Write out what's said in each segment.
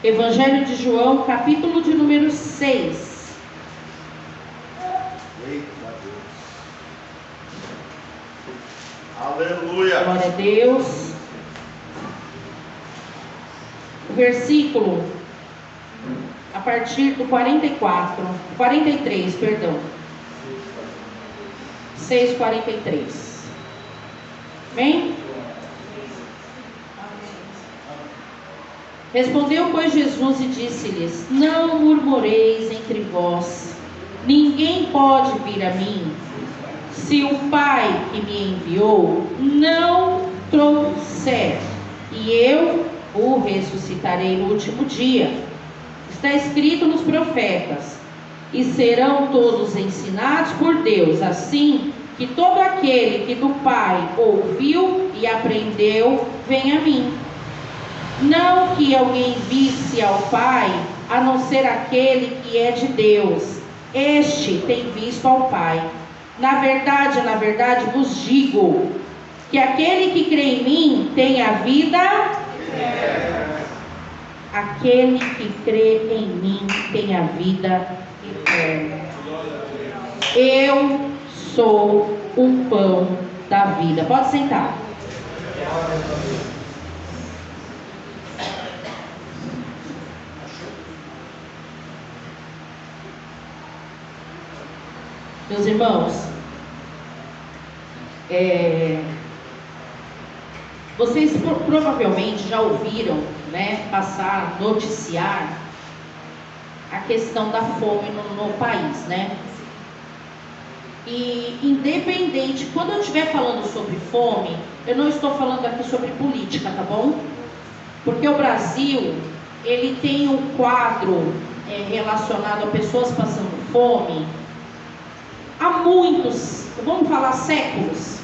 Evangelho de João, capítulo de número 6. Eita Deus. Aleluia. Glória a Deus. O versículo a partir do 43, perdão. 6:43. Amém? Respondeu, pois, Jesus e disse-lhes: não murmureis entre vós, ninguém pode vir a mim, se o Pai que me enviou não trouxer, e eu o ressuscitarei no último dia. Está escrito nos profetas: e serão todos ensinados por Deus, assim que todo aquele que do Pai ouviu e aprendeu, vem a mim. Não que alguém visse ao Pai, a não ser aquele que é de Deus. Este tem visto ao Pai. Na verdade vos digo, que aquele que crê em mim tem a vida. Aquele que crê em mim tem a vida eterna. Eu sou o pão da vida. Pode sentar. Meus irmãos, vocês provavelmente já ouviram, passar, noticiar a questão da fome no país, E independente, quando eu estiver falando sobre fome, eu não estou falando aqui sobre política, tá bom? Porque o Brasil, ele tem um quadro relacionado a pessoas passando fome há muitos, vamos falar séculos,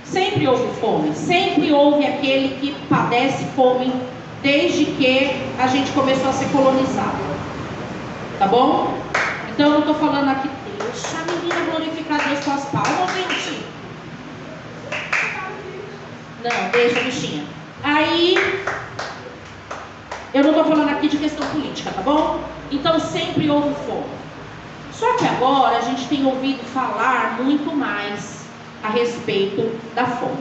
Sempre houve fome, sempre houve aquele que padece fome desde que a gente começou a ser colonizado, tá bom? Então eu não estou falando aqui, deixa a menina glorificar Deus com as palmas, gente. Não, deixa a bichinha. Aí, eu não estou falando aqui de questão política, tá bom? Então sempre houve fome. Só que agora a gente tem ouvido falar muito mais a respeito da fome,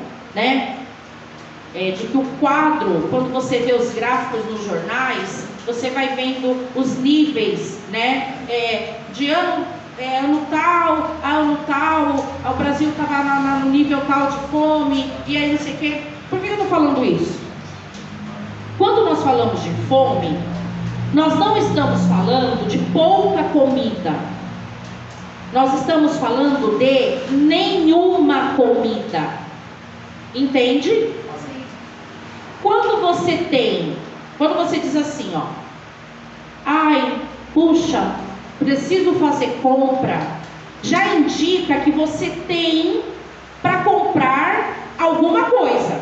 de que o quadro, quando você vê os gráficos nos jornais, você vai vendo os níveis, de ano tal, o Brasil estava no nível tal de fome, e aí não sei o quê. Por que eu estou falando isso? Quando nós falamos de fome, nós não estamos falando de pouca comida. Nós estamos falando de nenhuma comida. Entende? Quando você diz assim, puxa, preciso fazer compra, já indica que você tem para comprar alguma coisa.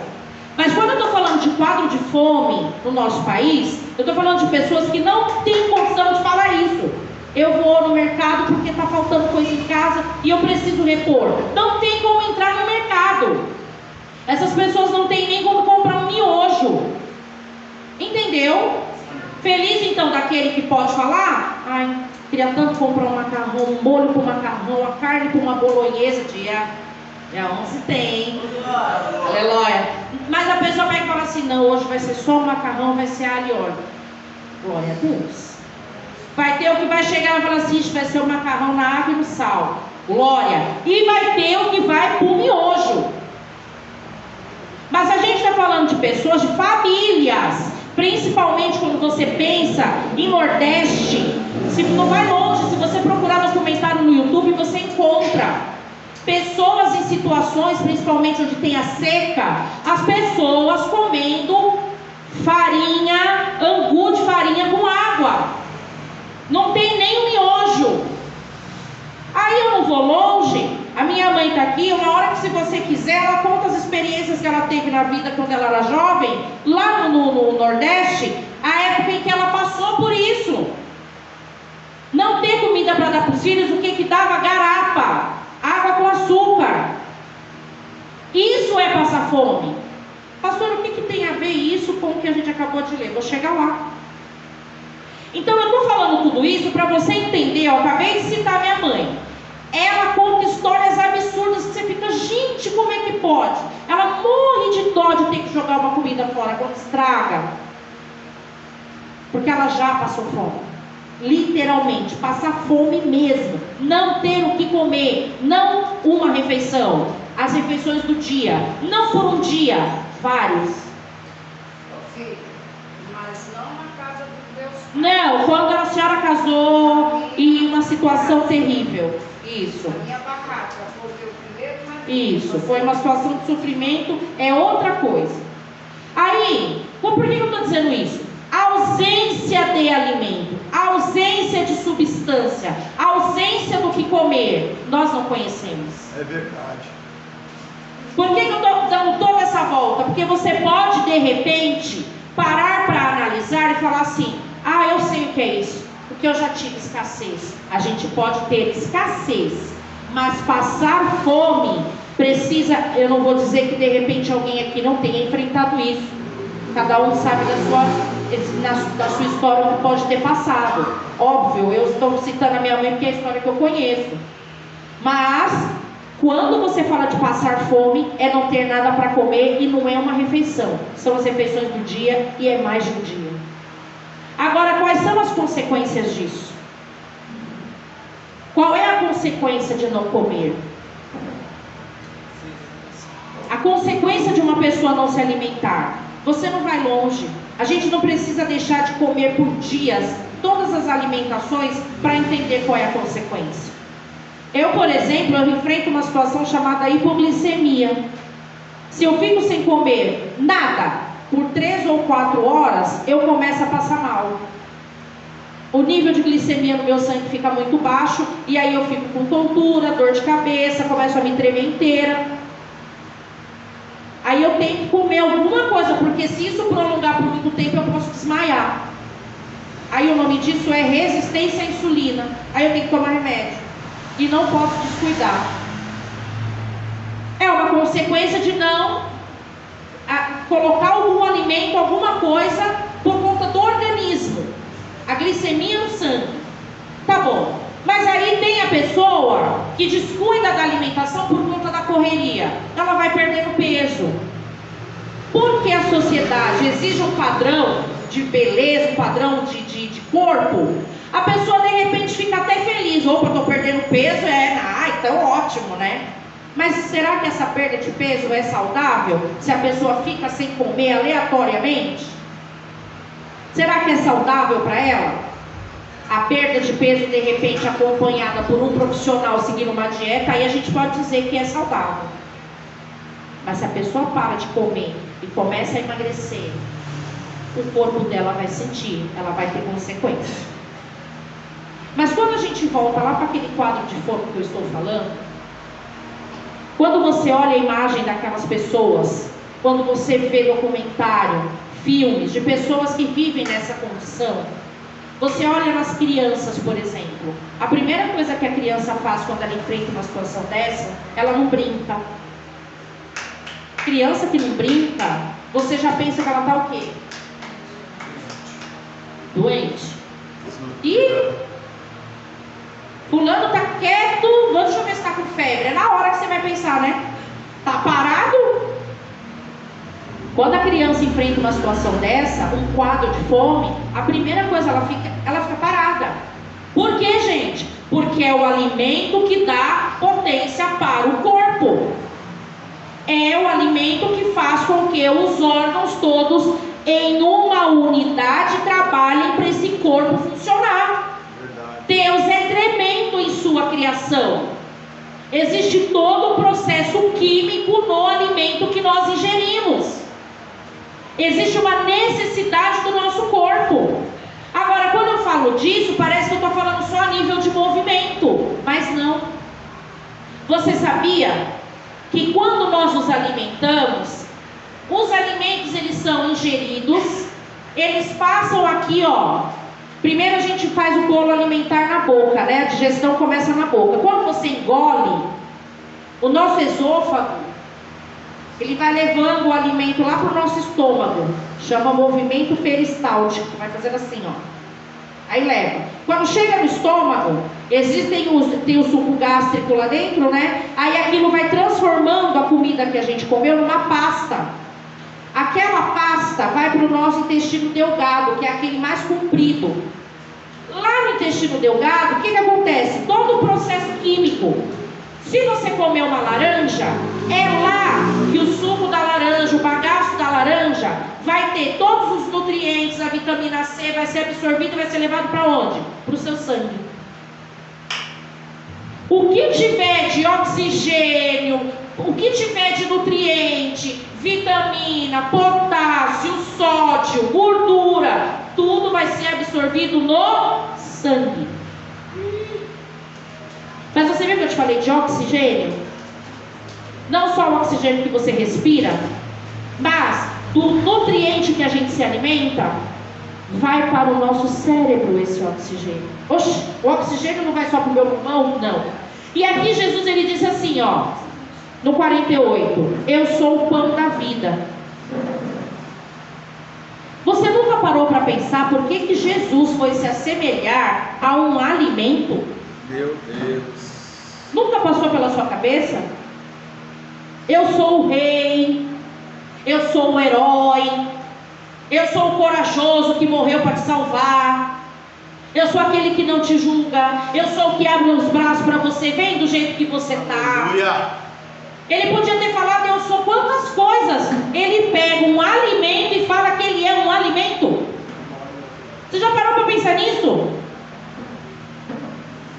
Mas quando eu estou falando de quadro de fome no nosso país, eu estou falando de pessoas que não têm condição de falar isso. Eu vou no mercado porque está faltando coisa em casa e eu preciso repor. Não tem como entrar no mercado. Essas pessoas não têm nem como comprar um miojo. Entendeu? Feliz então daquele que pode falar: queria tanto comprar um macarrão, um molho para o macarrão, a carne para uma bolonhesa. Dia 11 tem. Aleluia. Mas a pessoa vai falar assim: não, hoje vai ser só o macarrão, vai ser alho e óleo. Glória a Deus. Vai ter o que vai chegar e falar assim: isso vai ser o macarrão na água e no sal. Glória. E vai ter o que vai pro miojo. Mas a gente está falando de pessoas, de famílias. Principalmente quando você pensa em Nordeste. Se não vai longe, se você procurar nos comentários no YouTube, você encontra pessoas em situações, principalmente onde tem a seca, as pessoas comendo farinha, angu de farinha com água. Não tem nem um miojo. Aí eu não vou longe. A minha mãe está aqui. Uma hora que, se você quiser, ela conta as experiências que ela teve na vida quando ela era jovem, lá no Nordeste, a época em que ela passou por isso. Não ter comida para dar para os filhos, o que dava? Garapa, água com açúcar. Isso é passar fome. Pastor, o que tem a ver isso com o que a gente acabou de ler? Vou chegar lá. Então eu estou falando tudo isso para você entender. Eu acabei de citar minha mãe. Ela conta histórias absurdas que você fica, gente, como é que pode? Ela morre de dó de ter que jogar uma comida fora quando estraga. Porque ela já passou fome. Literalmente, passar fome mesmo. Não ter o que comer. Não uma refeição. As refeições do dia. Não por um dia, vários. Filho, mas não na casa do Deus. Não, quando a senhora casou e uma situação terrível. Isso. A minha barraca foi o primeiro marido. Isso, foi uma situação de sofrimento, é outra coisa. Aí, por que eu estou dizendo isso? A ausência de alimento, a ausência de substância, a ausência do que comer, nós não conhecemos. É verdade. Por que eu estou dando toda essa volta? Porque você pode, de repente, parar para analisar e falar assim: ah, eu sei o que é isso, porque eu já tive escassez. A gente pode ter escassez, mas passar fome precisa. Eu não vou dizer que de repente alguém aqui não tenha enfrentado isso. Cada um sabe da sua história o que pode ter passado. Óbvio, eu estou citando a minha mãe porque é a história que eu conheço. Mas quando você fala de passar fome, é não ter nada para comer e não é uma refeição. São as refeições do dia e é mais de um dia. Agora, quais são as consequências disso? Qual é a consequência de não comer? A consequência de uma pessoa não se alimentar. Você não vai longe. A gente não precisa deixar de comer por dias todas as alimentações para entender qual é a consequência. Eu, por exemplo, eu enfrento uma situação chamada hipoglicemia. Se eu fico sem comer nada por 3 ou 4 horas, eu começo a passar mal. O nível de glicemia no meu sangue fica muito baixo, e aí eu fico com tontura, dor de cabeça, começo a me tremer inteira. Aí eu tenho que comer alguma coisa, porque se isso prolongar por muito tempo, eu posso desmaiar. Aí o nome disso é resistência à insulina. Aí eu tenho que tomar remédio. E não posso descuidar. É uma consequência de não colocar algum alimento, alguma coisa, por conta do organismo. A glicemia no sangue. Tá bom. Mas aí tem a pessoa que descuida da alimentação por conta da correria. Ela vai perdendo peso. Porque a sociedade exige um padrão de beleza, um padrão de corpo. A pessoa de repente fica até feliz. Opa, estou perdendo peso, então ótimo, né? Mas será que essa perda de peso é saudável? Se a pessoa fica sem comer aleatoriamente? Será que é saudável para ela? A perda de peso de repente acompanhada por um profissional seguindo uma dieta, aí a gente pode dizer que é saudável. Mas se a pessoa para de comer e começa a emagrecer, o corpo dela vai sentir, ela vai ter consequências. Mas quando a gente volta lá para aquele quadro de fome que eu estou falando, quando você olha a imagem daquelas pessoas, quando você vê documentário, filmes de pessoas que vivem nessa condição, você olha nas crianças, por exemplo. A primeira coisa que a criança faz quando ela enfrenta uma situação dessa, ela não brinca. Criança que não brinca, você já pensa que ela está o quê? Doente. E fulano está quieto, deixa eu ver se está com febre. É na hora que você vai pensar, né? Está parado? Quando a criança enfrenta uma situação dessa, um quadro de fome, a primeira coisa, ela fica parada. Por quê, gente? Porque é o alimento que dá potência para o corpo. É o alimento que faz com que os órgãos todos, em uma unidade, trabalhem para esse corpo funcionar. Verdade. Deus é tremendo em sua criação. Existe todo um processo químico no alimento que nós ingerimos. Existe uma necessidade do nosso corpo. Agora, quando eu falo disso, parece que eu estou falando só a nível de movimento. Mas não. Você sabia que quando nós nos alimentamos, os alimentos eles são ingeridos, eles passam aqui, ó. Primeiro a gente faz o bolo alimentar na boca, né? A digestão começa na boca. Quando você engole, o nosso esôfago ele vai levando o alimento lá para o nosso estômago. Chama movimento peristáltico. Vai fazendo assim, ó. Aí leva. Quando chega no estômago, tem o suco gástrico lá dentro, né? Aí aquilo vai transformando a comida que a gente comeu numa pasta. Aquela pasta vai para o nosso intestino delgado, que é aquele mais comprido. Lá no intestino delgado, o que acontece? Todo o processo químico. Se você comer uma laranja, é lá que o suco da laranja, o bagaço da laranja, vai ter todos os nutrientes, a vitamina C, vai ser absorvido e vai ser levado para onde? Para o seu sangue. O que tiver de oxigênio, o que tiver de nutriente, vitamina, potássio, sódio, gordura, tudo vai ser absorvido no sangue. Mas você viu que eu te falei de oxigênio? Não só o oxigênio que você respira, mas do nutriente que a gente se alimenta, vai para o nosso cérebro esse oxigênio. Oxe, o oxigênio não vai só para o meu pulmão? Não. E aqui Jesus ele disse assim, ó, no 48, eu sou o pão da vida. Você nunca parou para pensar por que Jesus foi se assemelhar a um alimento? Meu Deus. Nunca passou pela sua cabeça? Eu sou o rei, eu sou o herói, eu sou o corajoso que morreu para te salvar, eu sou aquele que não te julga, eu sou o que abre os braços para você, vem do jeito que você está. Ele podia ter falado, eu sou quantas coisas. Ele pega um alimento e fala que ele é um alimento. Você já parou para pensar nisso?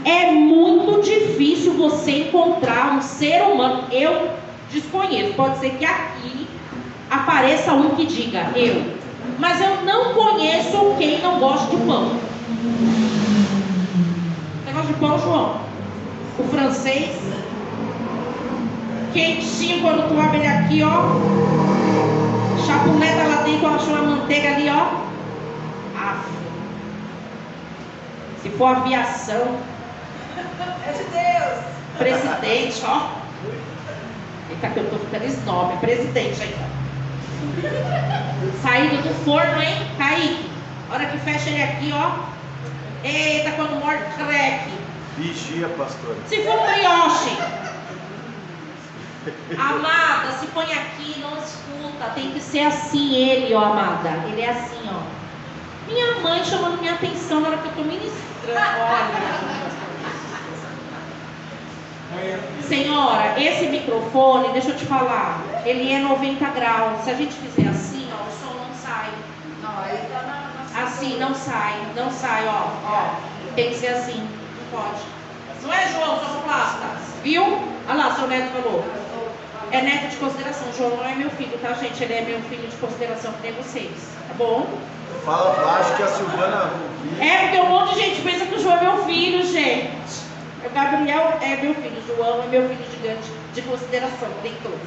É muito difícil você encontrar um ser humano. Eu desconheço, pode ser que aqui apareça um que diga eu, mas eu não conheço quem não gosta de pão. Você gosta de pão, João? O francês, quentinho, quando tu abre ele aqui, ó, chapuleta lá dentro, achou uma manteiga ali, ó. Aff. Se for aviação, É de Deus. presidente, ó. Eita, que eu tô ficando snob, presidente ainda. Saído do forno, hein? Kaique. Hora que fecha ele aqui, ó. Eita, quando morde, creque. Vigia, pastor. Se for um brioche. Amada, se põe aqui, não escuta. Tem que ser assim ele, ó, amada. Ele é assim, ó. Minha mãe chamando minha atenção na hora que eu tô ministrando. Olha. Senhora, esse microfone, deixa eu te falar, ele é 90 graus. Se a gente fizer assim, ó, o som não sai. Não, aí tá na Assim, não sai, ó. Tem que ser assim, não pode. Não é, João, sonoplasta? Viu? Olha lá, seu neto falou. É neto de consideração. João não é meu filho, tá, gente? Ele é meu filho de consideração que tem vocês, tá bom? Fala baixo que a Silvana ouviu. É, porque um monte de gente pensa que o João é meu filho, gente. O Gabriel é meu filho, o João é meu filho gigante de consideração, tem todos.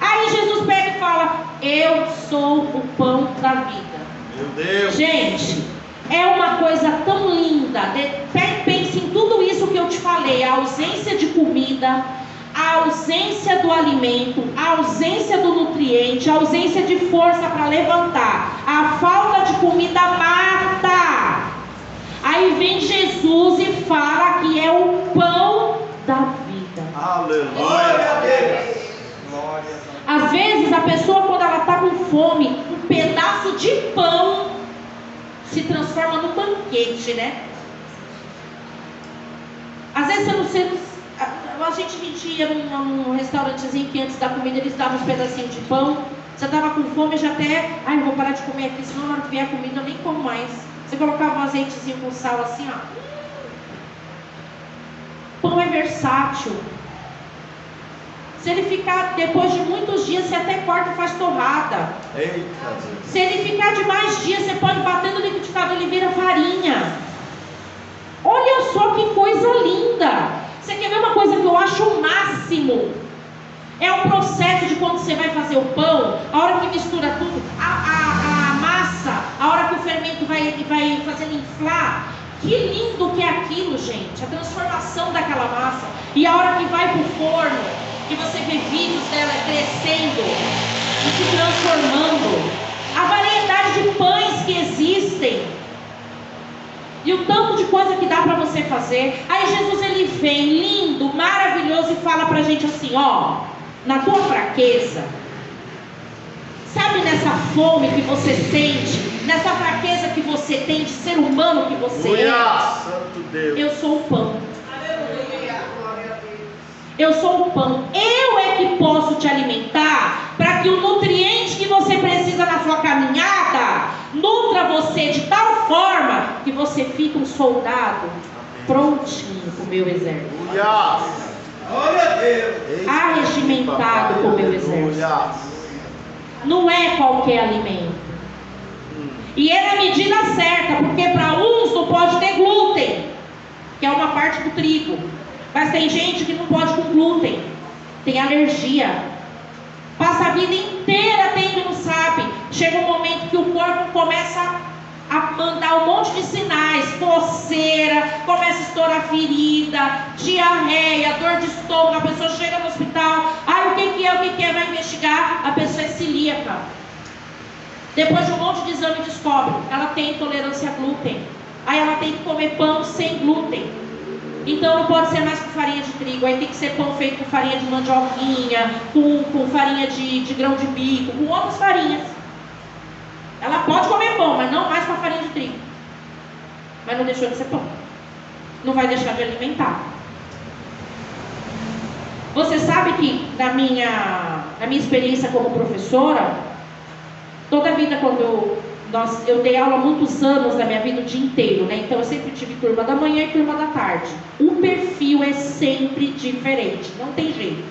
Aí Jesus pega e fala, eu sou o pão da vida. Meu Deus. Gente, é uma coisa tão linda. Pense em tudo isso que eu te falei, a ausência de comida, a ausência do alimento, a ausência do nutriente, a ausência de força para levantar, a falta de comida mata. Aí vem Jesus e fala que é o pão da vida. Aleluia. Glória a Deus. Às vezes a pessoa, quando ela está com fome, um pedaço de pão se transforma num banquete, né? Às vezes a gente ia num restaurantezinho que antes da comida eles davam uns pedacinhos de pão. Você estava com fome, já até, eu vou parar de comer aqui, senão na hora que vier a comida eu nem como mais. Você colocava um azeitezinho com sal assim, ó. Pão é versátil. Se ele ficar, depois de muitos dias, você até corta e faz torrada. Eita Deus. Se ele ficar de mais dias, você pode bater no liquidificador, ele vira farinha. Olha só que coisa linda. Você quer ver uma coisa que eu acho o máximo? É o processo de quando você vai fazer o pão, a hora que mistura tudo, a massa, a hora que o fermento vai fazendo inflar. Que lindo que é aquilo, gente, a transformação daquela massa. E a hora que vai pro forno, que você vê vídeos dela crescendo e se transformando, a variedade de pães que existem e o tanto de coisa que dá para você fazer. Aí Jesus ele vem lindo, maravilhoso e fala para a gente assim, ó, na tua fraqueza, sabe, nessa fome que você sente, nessa fraqueza que você tem de ser humano que você é, Santo Deus. eu sou o pão. Eu sou o pão. Eu é que posso te alimentar para que o nutriente que você precisa na sua caminhada nutra você de tal forma que você fica um soldado prontinho com o meu exército. Glória a Deus. Arregimentado com o meu exército. Não é qualquer alimento. E é na medida certa, porque para uns não pode ter glúten, que é uma parte do trigo. Mas tem gente que não pode com glúten, tem alergia, passa a vida inteira tendo e não sabe. Chega um momento que o corpo começa a mandar um monte de sinais, coceira, começa a estourar ferida, diarreia, dor de estômago, a pessoa chega no hospital, o que é, vai investigar, a pessoa é celíaca. Depois de um monte de exame descobre, ela tem intolerância a glúten, aí ela tem que comer pão sem glúten. Então não pode ser mais com farinha de trigo, aí tem que ser pão feito com farinha de mandioquinha, com farinha de grão de bico, com outras farinhas. Ela pode comer pão, mas não mais com a farinha de trigo. Mas não deixou de ser pão. Não vai deixar de alimentar. Você sabe que na minha experiência como professora, toda a vida quando eu dei aula há muitos anos na minha vida, o dia inteiro, né? Então eu sempre tive turma da manhã e turma da tarde. O perfil é sempre diferente, não tem jeito.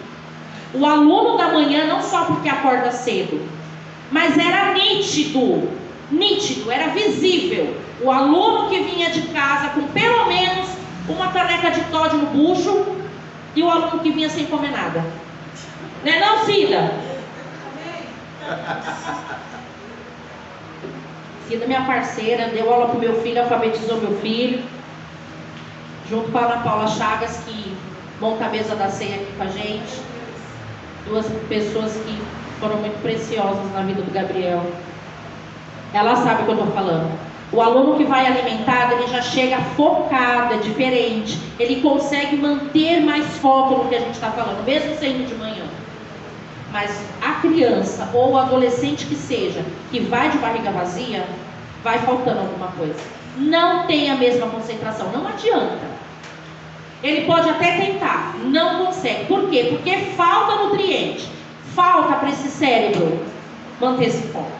O aluno da manhã, não só porque acorda cedo, mas era nítido, era visível. O aluno que vinha de casa com pelo menos uma caneca de Toddy no bucho e o aluno que vinha sem comer nada. Né não, Cida? Cida, minha parceira, deu aula para o meu filho, alfabetizou meu filho, junto com a Ana Paula Chagas, que monta a mesa da ceia aqui com a gente. Duas pessoas que foram muito preciosas na vida do Gabriel. Ela sabe o que eu estou falando. O aluno que vai alimentado, ele já chega focado, é diferente. Ele consegue manter mais foco no que a gente está falando, mesmo sendo de manhã. Mas a criança ou o adolescente que seja, que vai de barriga vazia, vai faltando alguma coisa. Não tem a mesma concentração, não adianta. Ele pode até tentar, não consegue. Por quê? Porque falta nutriente. Falta para esse cérebro manter esse foco.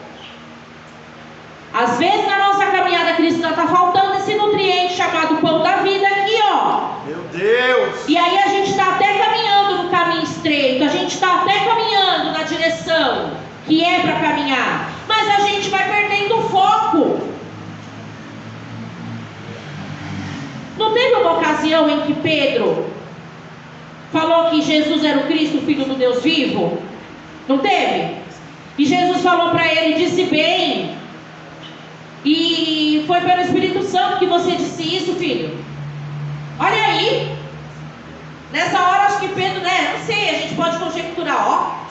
Às vezes na nossa caminhada cristã está faltando esse nutriente chamado pão da vida aqui, ó. Meu Deus! E aí a gente está até caminhando no caminho estreito, a gente está até caminhando na direção que é para caminhar, mas a gente vai perdendo o foco. Não teve uma ocasião em que Pedro falou que Jesus era o Cristo, o Filho do Deus vivo? Não teve? E Jesus falou para ele, disse bem, e foi pelo Espírito Santo que você disse isso, filho. Olha aí. Nessa hora acho que Pedro, não sei, a gente pode conjecturar,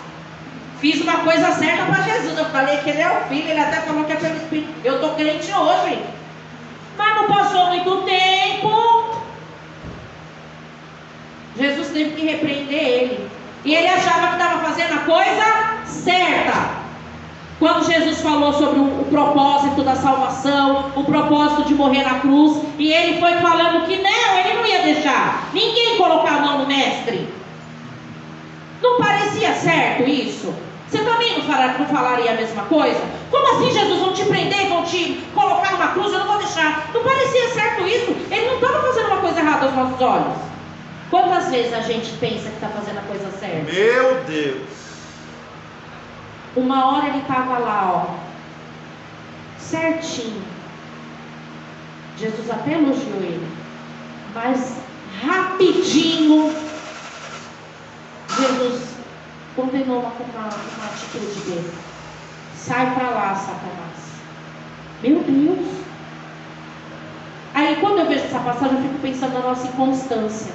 fiz uma coisa certa para Jesus, eu falei que ele é o filho, ele até falou que é pelo Espírito, eu estou crente hoje. Mas não passou muito tempo, Jesus teve que repreender ele, e ele achava que estava fazendo a coisa certa. Quando Jesus falou sobre o propósito da salvação, o propósito de morrer na cruz, e ele foi falando que não, ele não ia deixar ninguém colocar a mão no mestre. Não parecia certo isso? Você também não falaria a mesma coisa? Como assim, Jesus, vão te prender, vão te colocar numa cruz, eu não vou deixar? Não parecia certo isso? Ele não estava fazendo uma coisa errada aos nossos olhos. Quantas vezes a gente pensa que está fazendo a coisa certa? Meu Deus! Uma hora ele estava lá, certinho. Jesus até elogiou ele, mas rapidinho Jesus condenou uma atitude dele. Sai para lá, Satanás. Meu Deus! Aí quando eu vejo essa passagem, eu fico pensando na nossa inconstância.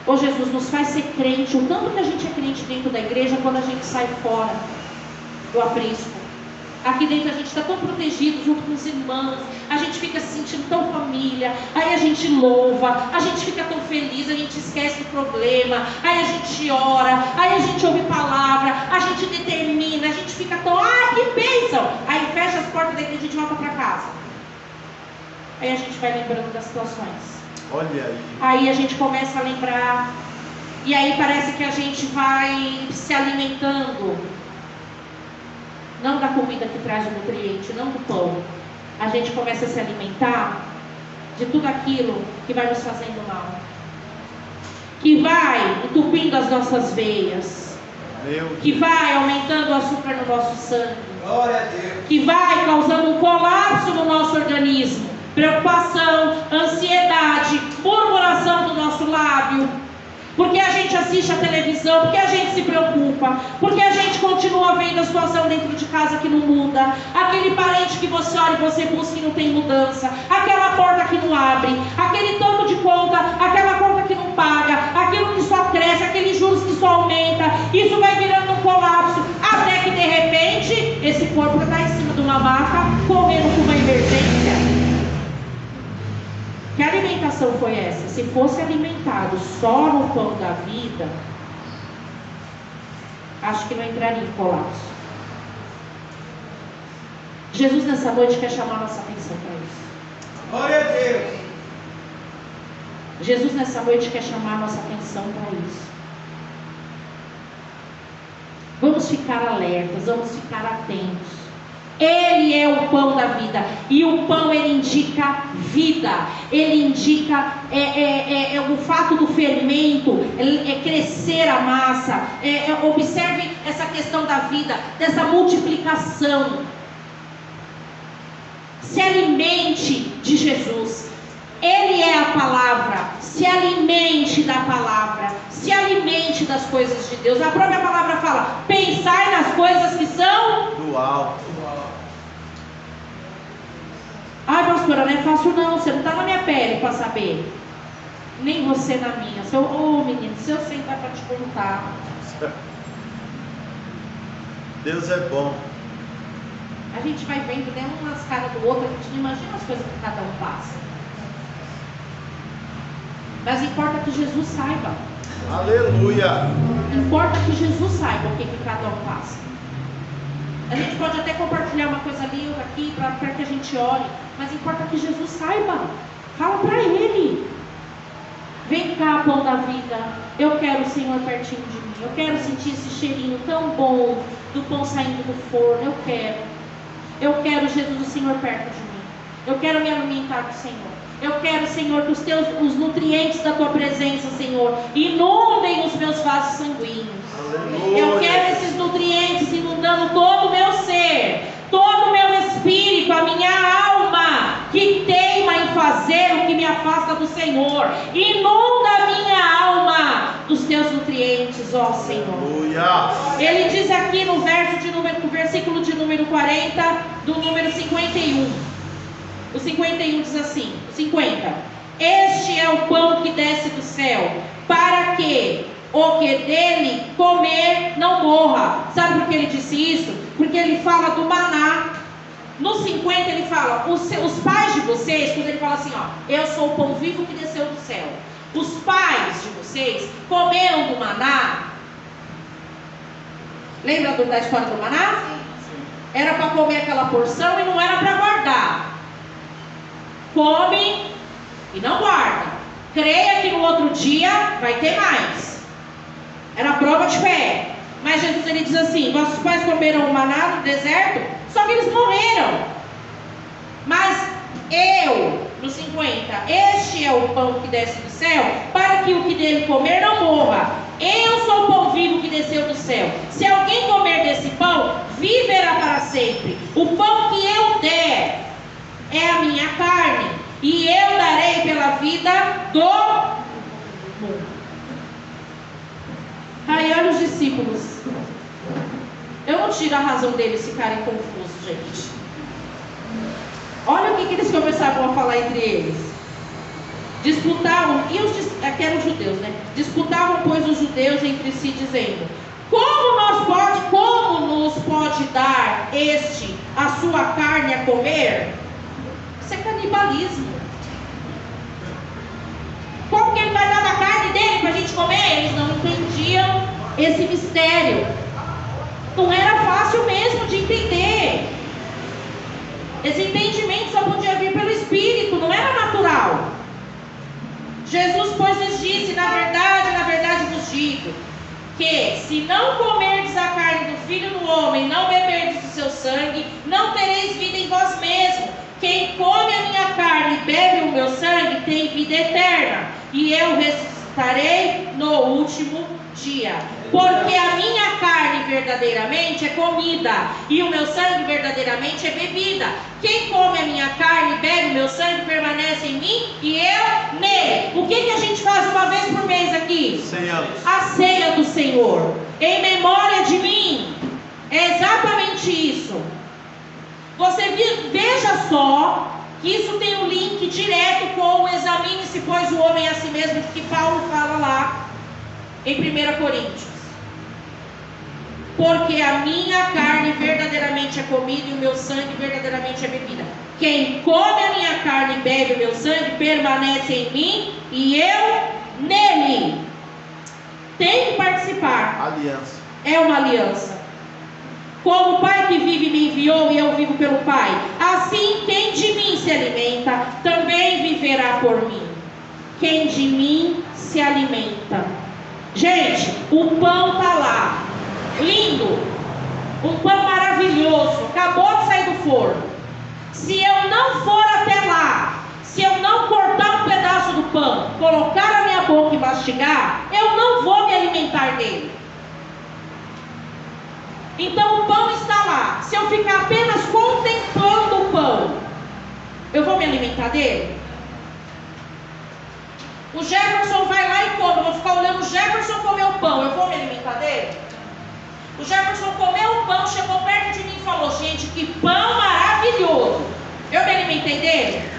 Ô Jesus, nos faz ser crente. O tanto que a gente é crente dentro da igreja, quando a gente sai fora do aprisco. Aqui dentro a gente está tão protegido junto com os irmãos, a gente fica se sentindo tão família, aí a gente louva, a gente fica tão feliz, a gente esquece do problema, aí a gente ora, aí a gente ouve palavra, a gente determina, a gente fica tão, que bênção! Aí fecha as portas da igreja e a gente volta para casa. Aí a gente vai lembrando das situações. Olha aí. Aí a gente começa a lembrar, e aí parece que a gente vai se alimentando. Não da comida que traz o nutriente, não do pão. A gente começa a se alimentar de tudo aquilo que vai nos fazendo mal, que vai entupindo as nossas veias, que vai aumentando o açúcar no nosso sangue, que vai causando um colapso no nosso organismo, preocupação, ansiedade, murmuração do nosso lábio. Porque a gente assiste a televisão, porque a gente se preocupa, porque a gente continua vendo a situação dentro de casa que não muda, aquele parente que você olha e você busca e não tem mudança, aquela porta que não abre, aquele tanto de conta, aquela conta que não paga, aquilo que só cresce, aqueles juros que só aumenta, isso vai virando um colapso, até que de repente, esse corpo está em cima de uma maca, correndo com uma emergência. Que alimentação foi essa? Se fosse alimentado só no pão da vida, acho que não entraria em colapso. Jesus nessa noite quer chamar nossa atenção para isso. Glória a Deus. Jesus nessa noite quer chamar nossa atenção para isso. Vamos ficar alertas, vamos ficar atentos. Ele é o pão da vida, e o pão ele indica vida, ele indica o fato do fermento, crescer a massa. Observe essa questão da vida, dessa multiplicação. Se alimente de Jesus, Ele é a palavra, se alimente da palavra, se alimente das coisas de Deus. A própria palavra fala: pensai nas coisas que são do alto. Ai, pastora, não é fácil não, você não está na minha pele para saber, nem você na minha. Menino, se eu sentar para te contar. Deus é bom. A gente vai vendo, né, um nas caras do outro, a gente não imagina as coisas que cada um passa. Mas importa que Jesus saiba. Aleluia. Importa que Jesus saiba o que cada um passa. A gente pode até compartilhar uma coisa ali, outra aqui, para que a gente ore, mas importa que Jesus saiba. Fala para Ele: vem cá, pão da vida, eu quero o Senhor pertinho de mim, eu quero sentir esse cheirinho tão bom do pão saindo do forno, eu quero Jesus, o Senhor perto de mim, eu quero me alimentar do Senhor. Eu quero, Senhor, que os nutrientes da Tua presença, Senhor, inundem os meus vasos sanguíneos. Aleluia. Eu quero esses nutrientes inundando todo o meu ser, todo o meu espírito, a minha alma, que teima em fazer o que me afasta do Senhor. Inunda a minha alma dos Teus nutrientes, ó Senhor. Aleluia. Ele diz aqui no versículo de número 40, do número 51. O 51 diz assim, 50: este é o pão que desce do céu, para que o que dele comer não morra. Sabe por que ele disse isso? Porque ele fala do maná. No 50 ele fala: os pais de vocês, quando ele fala assim, ó, eu sou o pão vivo que desceu do céu, os pais de vocês comeram do maná. Lembra da história do maná? Era para comer aquela porção e não era para guardar. Come e não guarda. Creia que no outro dia vai ter mais. Era prova de fé. Mas Jesus ele diz assim: vossos pais comeram o maná no deserto, só que eles morreram. Mas eu, no 50, este é o pão que desce do céu, para que o que dele comer não morra. Eu sou o pão vivo que desceu do céu. Se alguém comer desse pão, viverá para sempre. O pão que eu der é a minha carne, e eu darei pela vida do mundo. Aí olha os discípulos. Eu não tiro a razão deles ficarem confusos, gente. Olha o que eles começaram a falar entre eles. Disputavam, aqui eram os judeus, né? Disputavam, pois, os judeus entre si, dizendo: como nos pode dar este a sua carne a comer? Isso é canibalismo. Como que ele vai dar da carne dele para a gente comer? Eles não entendiam esse mistério. Não era fácil mesmo de entender. Esse entendimento só podia vir pelo Espírito, não era natural. Jesus, pois, lhes disse: na verdade vos digo, que se não comerdes a carne do Filho do Homem, não beberdes do seu sangue, não tereis vida em vós mesmos. Quem come a minha carne e bebe o meu sangue tem vida eterna, e eu ressuscitarei no último dia. Porque a minha carne verdadeiramente é comida, e o meu sangue verdadeiramente é bebida. Quem come a minha carne e bebe o meu sangue permanece em mim e eu nele. O que a gente faz uma vez por mês aqui? A ceia do Senhor, em memória de mim. É exatamente isso. Você veja só que isso tem um link direto com o examine-se, pois, o homem a si mesmo, que Paulo fala lá em 1 Coríntios. Porque a minha carne verdadeiramente é comida e o meu sangue verdadeiramente é bebida. Quem come a minha carne e bebe o meu sangue permanece em mim e eu nele. Tem que participar. Aliança. É uma aliança. Como o Pai que vive me enviou e eu vivo pelo Pai, assim quem de mim se alimenta também viverá por mim. Quem de mim se alimenta. Gente, o pão está lá, lindo, um pão maravilhoso, acabou de sair do forno. Se eu não for até lá, se eu não cortar um pedaço do pão, colocar na minha boca e mastigar, eu não vou me alimentar dele. Então o pão está lá. Se eu ficar apenas contemplando o pão, eu vou me alimentar dele? O Jefferson vai lá e come. Eu vou ficar olhando o Jefferson comer o pão, eu vou me alimentar dele? O Jefferson comeu o pão, chegou perto de mim e falou: gente, que pão maravilhoso. Eu me alimentei dele?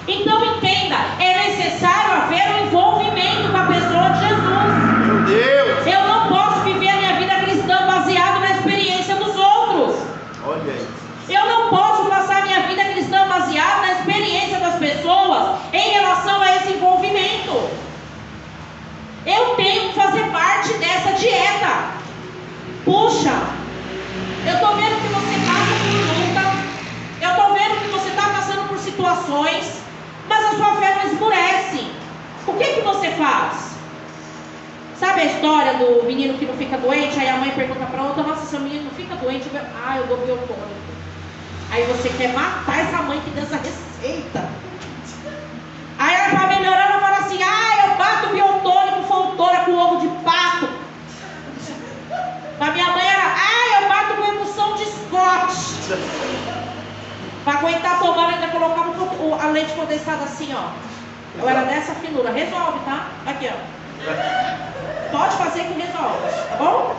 Então entenda, é necessário haver um envolvimento com a pessoa de Jesus. Meu Deus! Eu não posso viver a minha vida cristã baseado na experiência dos outros. Olha aí. Eu não posso passar minha vida cristã baseada na experiência das pessoas em relação a esse envolvimento. Eu tenho que fazer parte dessa dieta. Puxa, eu estou vendo que você passa por luta, eu estou vendo que você está passando por situações, mas a sua fé não esmurece. O que você faz? Sabe a história do menino que não fica doente? Aí a mãe pergunta para outra: nossa, seu menino não fica doente? Eu dou biotônico. Aí você quer matar essa mãe que deu essa receita. Aí ela está melhorando e fala assim: eu bato biotônico fontora com ovo de pato. A minha mãe era: eu bato com emulsão de Scott. Para aguentar tomar, ainda colocava a leite condensada assim, ó. Eu era dessa finura. Resolve, tá? Aqui, ó. Pode fazer que resolve, tá bom?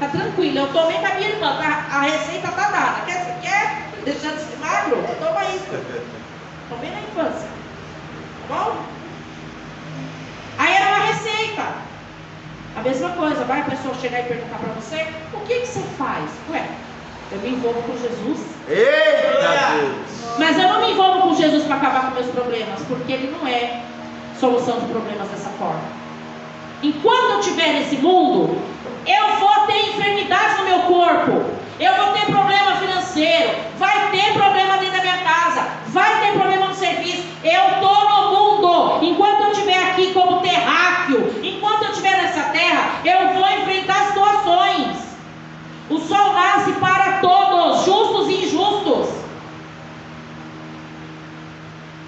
Tá tranquilo. Eu tomei com a minha irmã. A receita tá dada. Quer deixar de ser magro? Toma isso. Tomei na infância. Tá bom? Aí era uma receita. A mesma coisa. Vai a pessoa chegar e perguntar pra você: o que você faz? Ué, eu me envolvo com Jesus. Eita Deus! Mas eu não me envolvo com Jesus para acabar com meus problemas, porque Ele não é solução de problemas dessa forma. Enquanto eu estiver nesse mundo, eu vou ter enfermidades no meu corpo, eu vou ter problema financeiro, vai ter problema dentro da minha casa, vai ter problema no serviço. Eu estou no mundo. Enquanto eu estiver aqui como terráqueo, enquanto eu estiver nessa terra, eu vou enfrentar situações. O sol nasce para todos, justos e injustos.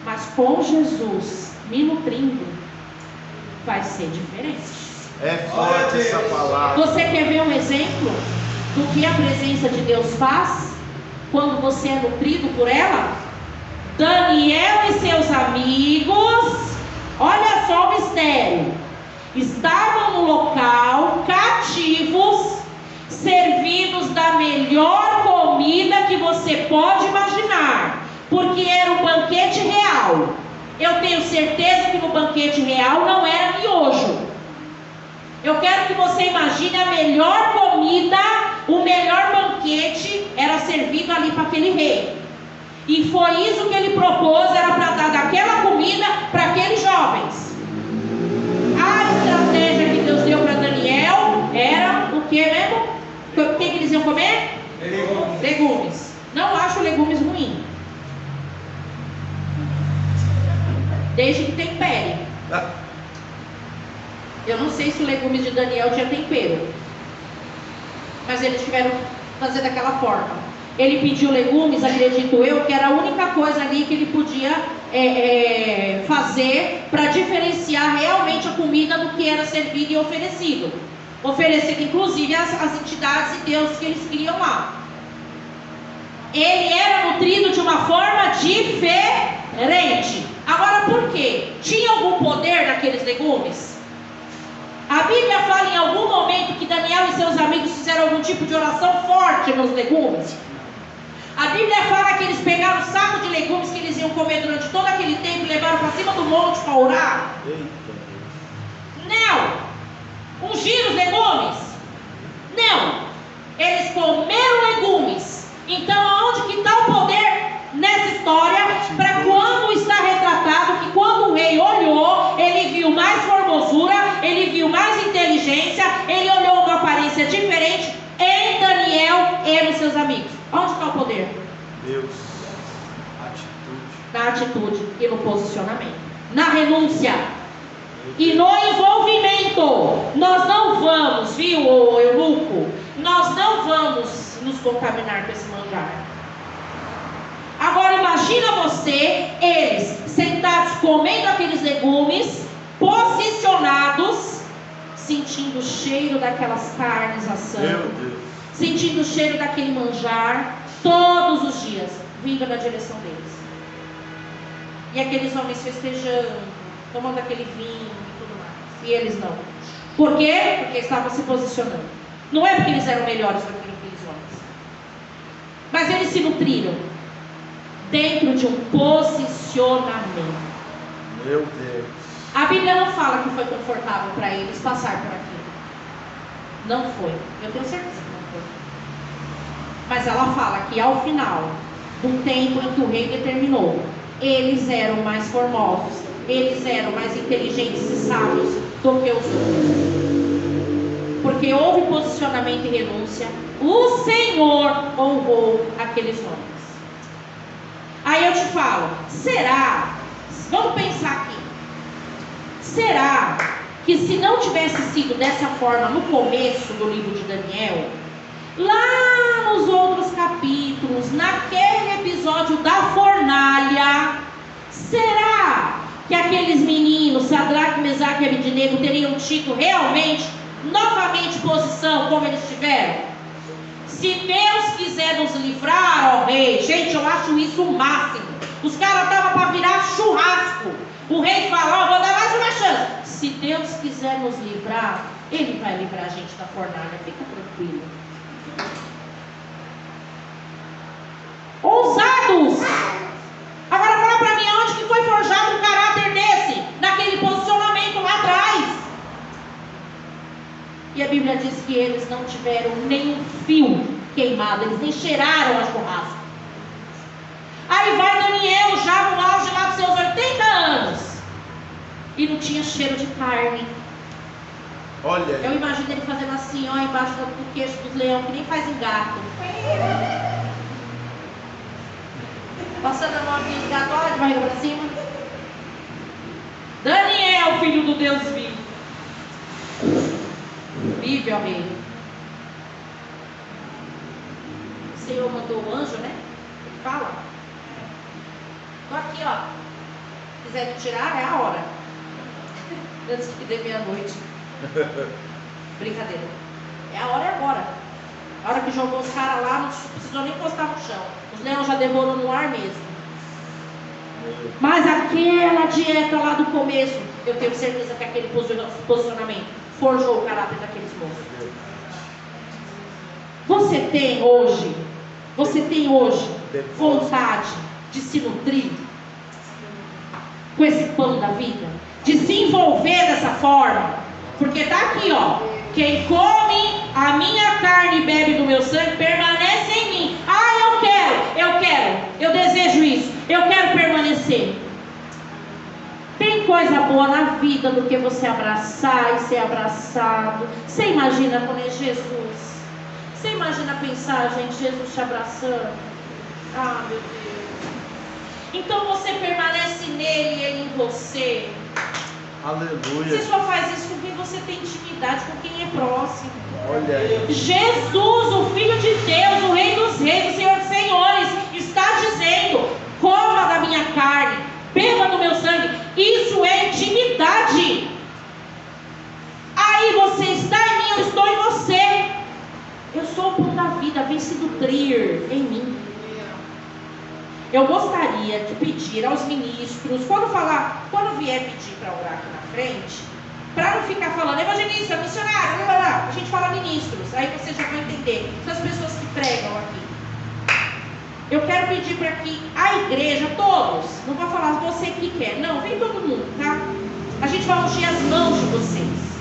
Mas com Jesus me nutrindo, vai ser diferente. É forte essa palavra. Você quer ver um exemplo do que a presença de Deus faz quando você é nutrido por ela? Daniel e seus amigos, olha só o mistério, estavam no local, cativos, servidos da melhor comida que você pode imaginar, porque era um banquete real. eu tenho certeza que no banquete real não era miojo. Eu quero que você imagine a melhor comida, o melhor banquete era servido ali para aquele rei. E foi isso que ele propôs, era para dar daquela comida para aqueles jovens. A estratégia que Deus deu para Daniel era o que mesmo? O que eles iam comer? Legumes. Não acho legumes ruins, desde que tempere. Eu não sei se o legumes de Daniel tinha tempero, mas eles tiveram que fazer daquela forma. Ele pediu legumes, acredito eu, que era a única coisa ali que ele podia fazer para diferenciar realmente a comida do que era servido e oferecido. Oferecido inclusive às entidades e deuses que eles queriam lá. Ele era nutrido de uma forma diferente. Agora, por quê? Tinha algum poder naqueles legumes? A Bíblia fala em algum momento que Daniel e seus amigos fizeram algum tipo de oração forte nos legumes. A Bíblia fala que eles pegaram um saco de legumes que eles iam comer durante todo aquele tempo e levaram para cima do monte para orar. Não. Ungiram os legumes? Não. Eles comeram legumes. Então, aonde que está o poder nessa história? Para quando está retratado que quando o rei olhou, ele viu mais formosura, ele viu mais inteligência, ele olhou uma aparência diferente em Daniel e nos seus amigos. Onde está o poder? Deus. Na atitude e no posicionamento, na renúncia e no envolvimento. Nós não vamos, viu, eunuco? Nós não vamos nos contaminar com esse manjar. Agora imagina você, eles sentados comendo aqueles legumes, posicionados, sentindo o cheiro daquelas carnes assando, sentindo o cheiro daquele manjar, todos os dias, vindo na direção deles. E aqueles homens festejando, tomando aquele vinho e tudo mais. E eles não. Por quê? Porque estavam se posicionando. Não é porque eles eram melhores do que aqueles homens, mas eles se nutriram dentro de um posicionamento. Meu Deus. A Bíblia não fala que foi confortável para eles passar por aquilo. Não foi. Eu tenho certeza que não foi. Mas ela fala que ao final do tempo em que o rei determinou, eles eram mais formosos, eles eram mais inteligentes e sábios do que os outros. Porque houve posicionamento e renúncia. O Senhor honrou aqueles homens. Aí eu te falo, será? Vamos pensar aqui. Será que se não tivesse sido dessa forma no começo do livro de Daniel, lá nos outros capítulos, naquele episódio da fornalha, será que aqueles meninos, Sadraque, Mesaque e Abednego, teriam tido realmente, novamente, posição como eles tiveram? Se Deus quiser nos livrar, ó rei, gente, eu acho isso o máximo. Os caras estavam para virar churrasco. O rei fala, ó, vou dar mais uma chance. Se Deus quiser nos livrar, Ele vai livrar a gente da fornalha, fica tranquilo. Ousados! Agora fala para mim, onde que foi forjado um caráter desse? Naquele posicionamento lá atrás. E a Bíblia diz que eles não tiveram nenhum fio queimado, eles nem cheiraram a churrasco. Aí vai Daniel, já no auge lá dos seus 80 anos, e não tinha cheiro de carne. Olha. Eu imagino ele fazendo assim, ó, embaixo do queixo dos leões, que nem faz em gato. Passando a mão aqui em gato, olha de barriga pra cima. Daniel, filho do Deus vivo. Vive, ó rei. O Senhor mandou o anjo, né? Ele fala. Tô aqui, ó. Se quiser me tirar, é a hora. Antes que dê meia-noite. Brincadeira. É a hora, é agora. A hora que jogou os caras lá, não precisou nem encostar no chão. Os leões já devorou no ar mesmo. Mas aquela dieta lá do começo, eu tenho certeza que aquele posicionamento forjou o caráter daqueles moços. Você tem hoje vontade de se nutrir? com esse pão da vida? De se envolver dessa forma? Porque está aqui, ó. Quem come a minha carne e bebe do meu sangue permanece em mim. Eu desejo isso, eu quero permanecer. Tem coisa boa na vida do que você abraçar e ser abraçado. Você imagina quando é Jesus? Você imagina pensar, gente, Jesus te abraçando? Ah, meu Deus. Então você permanece nele e ele em você. Aleluia. Você só faz isso com quem você tem intimidade, com quem é próximo. Olha aí. Jesus, o Filho de Deus, o Rei dos Reis, o Senhor dos Senhores, está dizendo: coma da minha carne, beba do meu sangue. Isso é intimidade. Aí você está em mim, eu estou em você. Eu sou o pão da vida, vem se nutrir em mim. Eu gostaria de pedir aos ministros, quando vier pedir para orar aqui na frente, para não ficar falando evangelista, missionário, blá, blá, blá, a gente fala ministros, aí você já vai entender. São as pessoas que pregam aqui. Eu quero pedir para que a igreja, todos, não vou falar você que quer, não, vem todo mundo, tá? A gente vai ungir as mãos de vocês.